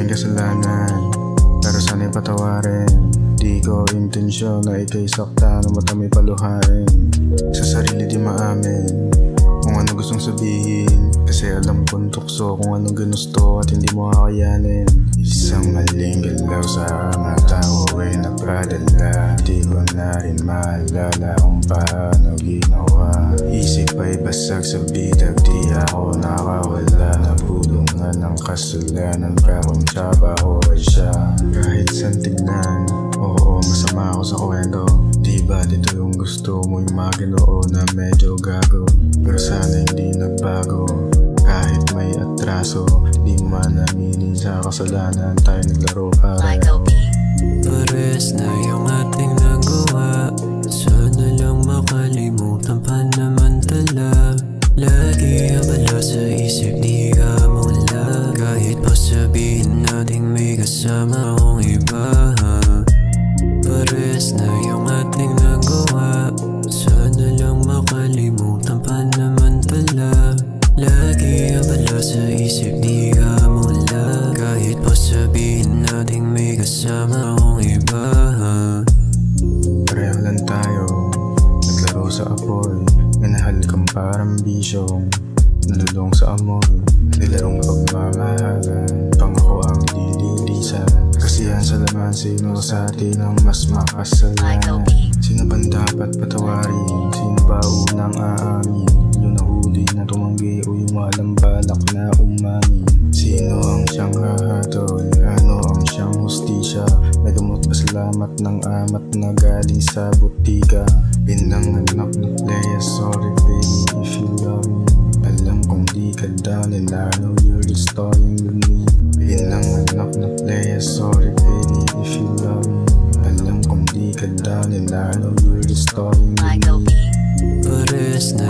maraming kasalanan, pero sana'y patawarin. Di ko intensyon na ika'y saktan o matami paluhain. Sa sarili di maamin kung ano gustong sabihin, kasi alam kong tukso kung anong ginusto at hindi mo kakayanin. Isang maling galaw sa mga tao ay nagpradala. Di ko na rin maalala kung paano ginawa. Isip ay basag sa bitag, di ako nakawala. Nabulungan ng kasalanan, kung tsaba ko ay siya. Kahit saan tignan, oo, masama ako sa kwento. Di ba dito yung gusto mo yung mga ginoo na medyo gago? Pero sana hindi nagbago, kahit may atraso. Di man aminin sa kasalanan, tayo naglaro pareho. Pares na yung ating nagawa, sana lang makalimutan pa naman tala. Lagi abala sa isip, di ka mawala. Kahit pa sabihin natin may kasama akong iba. Pares na yung ating nagawa, sana lang makalimutan pa naman tala. Lagi abala sa isip, di ka mawala. Kahit pa sabihin natin may kasama akong iba. Pareho lang tayo, naglaro sa apoy. Minahal kang parang bisyong nalulong sa amoy. Nilarong pagmamahalan, pangako ang dililisan. Kasiyahan sa laman, sino sa atin ang mas makasalanan? Sino bang dapat patawarin? Sino ba unang aamin? Yung nahuli na tumanggi o yung walang balak na umamin? Sino ang siyang hahatol? Ano ang siyang hustisya? May gamot pa salamat ng amat na galing sa butika. Binang anak na playa, sorry baby if you love me. Alam kong di ka down and I know you're just toying with me. Binang anak na playa, sorry baby if you love me. Alam kong di ka down and I know you're just toying with me. Pares na